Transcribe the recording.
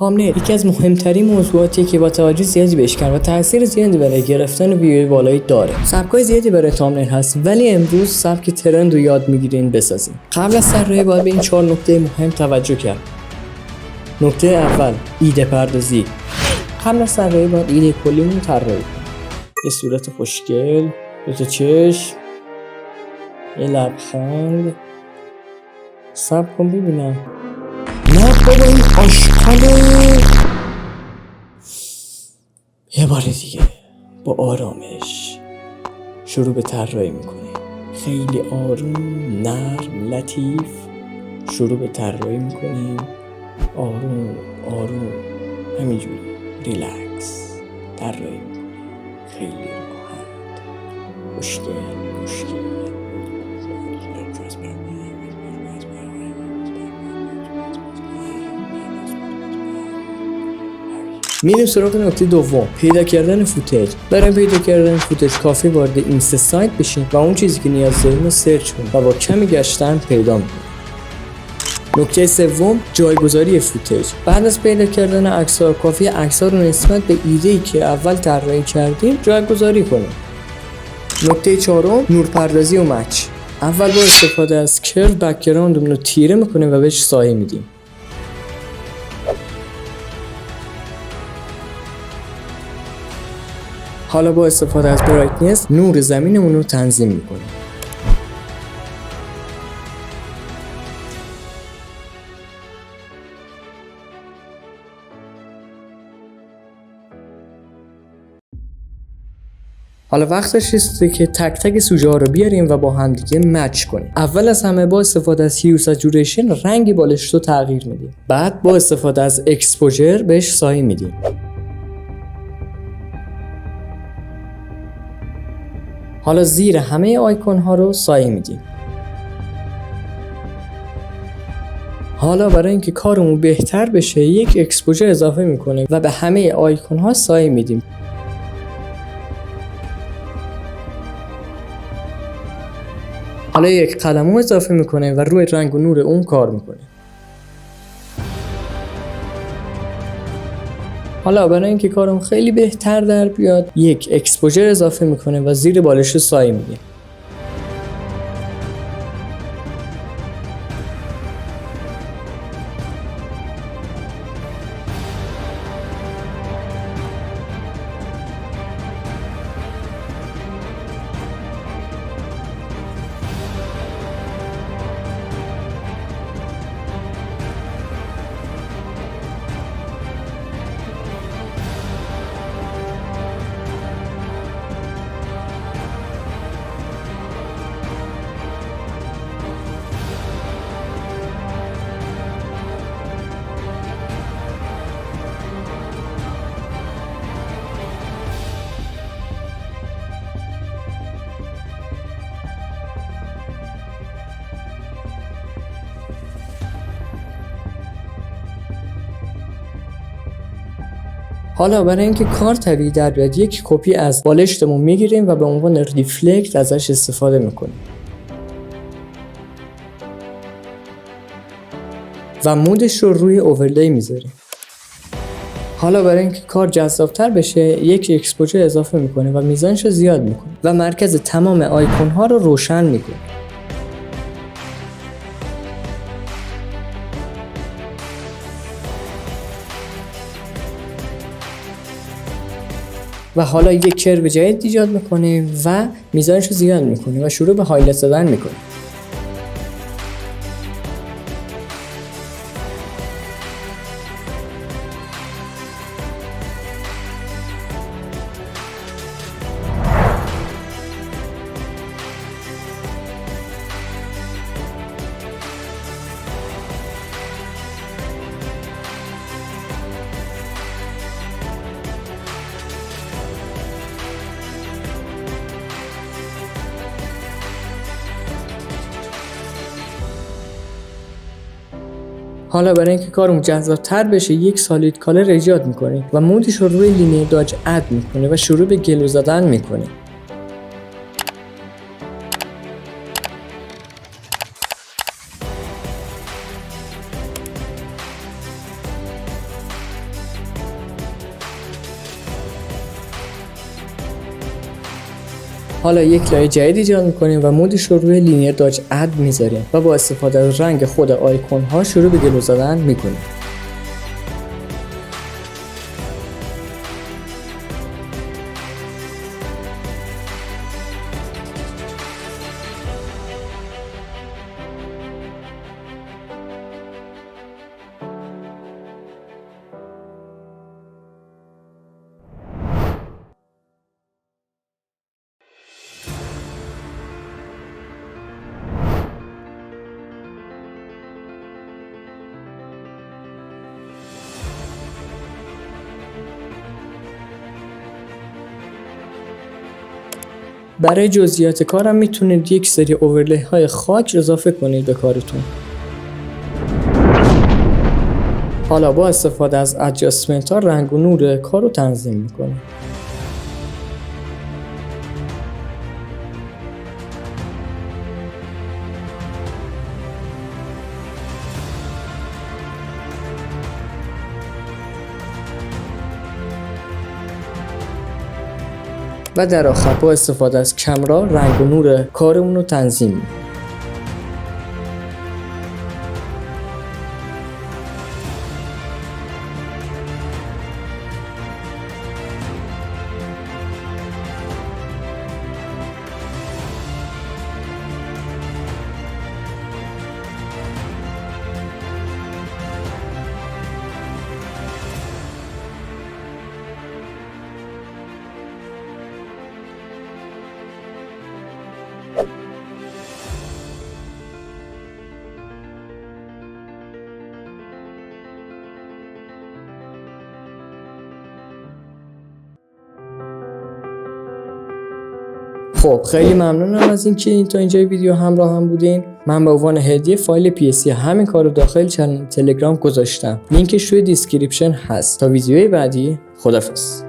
thumbnail یکی از مهمترین موضوعاتیه که با توجه زیادی بهش کردن و تاثیر زیادی برای گرفتن ویوی بالایی داره. سبکای زیادی برای thumbnail هست ولی امروز سبک ترند رو یاد میگیرین بسازین. قبل از طراحی باید به این 4 نکته مهم توجه کرد. نکته اول، ایده پردازی. قبل از طراحی باید ایده کلیمون طراحی کنیم. یه صورت خوشگل، دو تا چشم، یه لبخند. صبر کن ببینم. نه بابا این آشغاله. یه بار دیگه با آرامش شروع به طراحی میکنیم. خیلی آروم، نرم، لطیف شروع به طراحی میکنیم. آروم آروم همینجوری ریلکس طراحی میکنیم. خیلی راحت، خوشگل. میریم سراغ نکته دوم، پیدا کردن فوتج. برای پیدا کردن فوتج کافی وارد این سه سایت بشین و اون چیزی که نیاز داریم رو سرچ کنیم و با کمی گشتن پیدا میکنیم. نکته سوم، جایگذاری فوتج. بعد از پیدا کردن عکس‌ها کافی عکس‌ها رو نسبت به ایده‌ای که اول طراحی کردیم جایگذاری کنیم. نکته چهارم، نورپردازی و مچ. اول با استفاده از کرو بک‌گراندمون رو تیره میکنیم و بهش سایه میدیم. حالا با استفاده از برایتنس نور زمینمون رو تنظیم میکنیم. حالا وقتش رسیده که تک تک سوژه ها رو بیاریم و با هم دیگه مچ کنیم. اول از همه با استفاده از هیو سچوریشن رنگ بالشت رو تغییر میدیم. بعد با استفاده از اکسپوژر بهش سایه میدیم. حالا زیر همه آیکون ها رو سایه میدیم. حالا برای اینکه کارمون بهتر بشه یک اکسپوژر اضافه میکنیم و به همه آیکون ها سایه میدیم. حالا یک قلمو اضافه میکنیم و روی رنگ و نور اون کار میکنیم. حالا برای اینکه کارم خیلی بهتر در بیاد یک اکسپوژر اضافه میکنیم و زیر بالش سایه میدیم. حالا برای اینکه کار طبیعی در بیاد یک کپی از بالشتمون میگیریم و به عنوان ریفلکت ازش استفاده میکنیم و مودش رو روی اوورلی میذاریم. حالا برای اینکه کار جذابتر بشه یک اکسپوژر اضافه میکنیم و میزانش رو زیاد میکنیم و مرکز تمام آیکون ها رو روشن میکنیم. و حالا یک کرو جدید ایجاد میکنیم و میزانش رو زیاد میکنیم و شروع به هایلایت زدن میکنیم. حالا برای اینکه کارمون جذاب‌تر بشه یک سالید کالر ایجاد میکنیم و مودش رو روی لینیر داج اد میکنیم و شروع به گلو زدن میکنیم. حالا یک لایه جدید ایجاد میکنیم و مودش رو روی لینیر داج اد میذاریم و با استفاده از رنگ خود آیکون ها شروع به گلو زدن میکنیم. برای جزئیات کارم میتونید یک سری اوورلی های خاک اضافه کنید به کارتون. حالا با استفاده از ادجاستمنت ها رنگ و نور کار رو تنظیم میکنیم. و در آخر با استفاده از کمرا رنگ و نور کارمون رو تنظیم می‌کنیم. خب خیلی ممنونم از اینکه تا اینجای ویدیو همراه هم بودین. من به عنوان هدیه فایل PSC همین کار رو داخل چنل تلگرام گذاشتم. لینکش توی دیسکریپشن هست. تا ویدیوی بعدی، خدافظ.